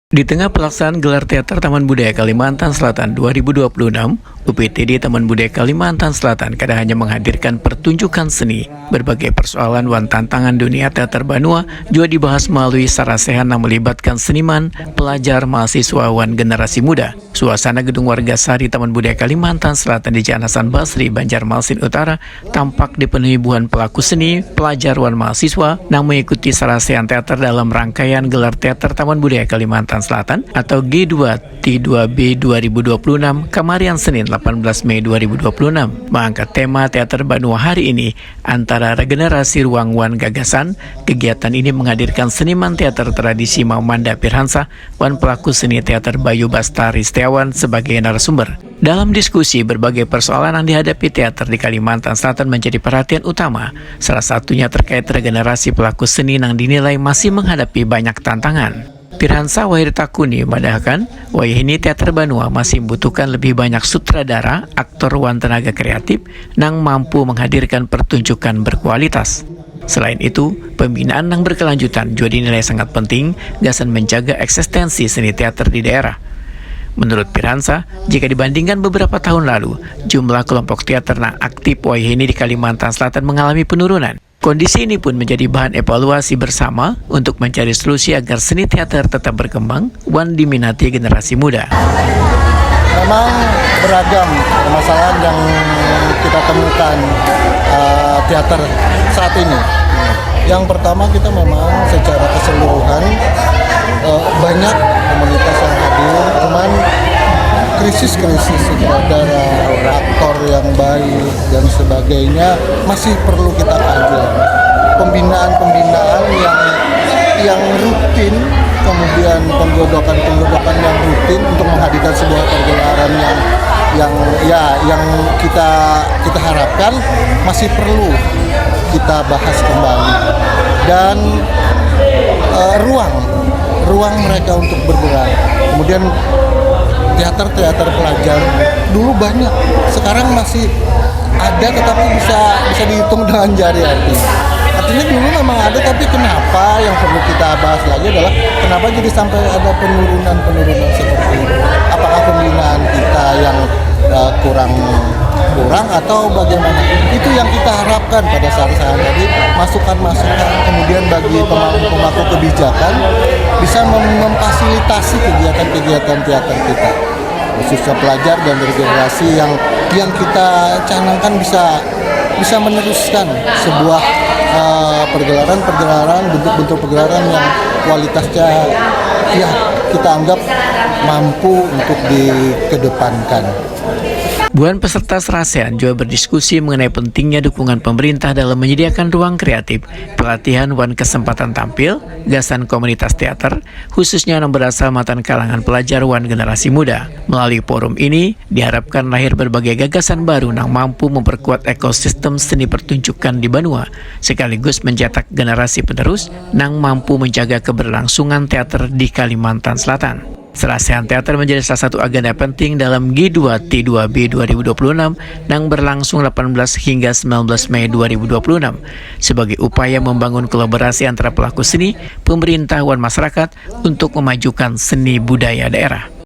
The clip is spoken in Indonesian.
Di tengah pelaksanaan gelar teater Taman Budaya Kalimantan Selatan 2026, UPTD Taman Budaya Kalimantan Selatan kadang hanya menghadirkan pertunjukan seni. Berbagai persoalan wan tantangan dunia teater Banua juga dibahas melalui sarasehan yang melibatkan seniman, pelajar, mahasiswa, wan generasi muda. Suasana gedung warga sari Taman Budaya Kalimantan Selatan di Jalan Hasan Basri, Banjarmasin Utara tampak dipenuhi buhan pelaku seni, pelajar, wan mahasiswa yang mengikuti sarasehan teater dalam rangkaian gelar teater Taman Budaya Kalimantan Selatan atau G2 T2B 2026 kemarin Senin 18 Mei 2026 mengangkat tema teater Banua hari ini antara regenerasi ruang wan gagasan. Kegiatan ini menghadirkan seniman teater tradisi Maumanda Pirhansa wan pelaku seni teater Bayu Bastari Setiawan sebagai narasumber. Dalam diskusi, berbagai persoalan yang dihadapi teater di Kalimantan Selatan menjadi perhatian utama. Salah satunya terkait regenerasi pelaku seni yang dinilai masih menghadapi banyak tantangan. Pirhansa Wahid Takuni memandangkan, wayahini teater Banua masih membutuhkan lebih banyak sutradara, aktor wan tenaga kreatif yang mampu menghadirkan pertunjukan berkualitas. Selain itu, pembinaan yang berkelanjutan juga dinilai sangat penting gasan menjaga eksistensi seni teater di daerah. Menurut Pirhansa, jika dibandingkan beberapa tahun lalu, jumlah kelompok teater yang aktif wayahini di Kalimantan Selatan mengalami penurunan. Kondisi ini pun menjadi bahan evaluasi bersama untuk mencari solusi agar seni teater tetap berkembang wan diminati generasi muda. Memang beragam permasalahan yang kita temukan teater saat ini. Yang pertama, kita memang secara keseluruhan banyak komunitas yang hadir, cuman krisis-krisis sutradara, aktor yang baik dan sebagainya masih perlu kita kaji. Pembinaan yang rutin, kemudian penggodokan yang rutin untuk menghadirkan sebuah pergelaran yang kita harapkan masih perlu kita bahas kembali. Dan ruang mereka untuk bergerak. Kemudian teater pelajar dulu banyak, sekarang masih ada tetapi bisa dihitung dengan jari. Artinya dulu memang ada, tapi kenapa yang perlu kita bahas lagi adalah kenapa jadi sampai ada penurunan seperti itu? Apakah pembinaan kita yang kurang atau bagaimana? Itu yang kita harapkan pada saat tadi, masukan kemudian bagi pemangku kebijakan bisa memfasilitasi kegiatan teater kita, khususnya pelajar dan regenerasi yang kita canangkan bisa meneruskan sebuah pergelaran, bentuk-bentuk pergelaran yang kualitasnya kita anggap mampu untuk dikedepankan. Buan peserta sarasehan juga berdiskusi mengenai pentingnya dukungan pemerintah dalam menyediakan ruang kreatif, pelatihan wan kesempatan tampil, gasan komunitas teater, khususnya yang berasal mantan kalangan pelajar wan generasi muda. Melalui forum ini, diharapkan lahir berbagai gagasan baru yang mampu memperkuat ekosistem seni pertunjukan di Banua, sekaligus mencetak generasi penerus yang mampu menjaga keberlangsungan teater di Kalimantan Selatan. Sarasehan teater menjadi salah satu agenda penting dalam G2 T2B 2026 yang berlangsung 18 hingga 19 Mei 2026 sebagai upaya membangun kolaborasi antara pelaku seni, pemerintah, dan masyarakat untuk memajukan seni budaya daerah.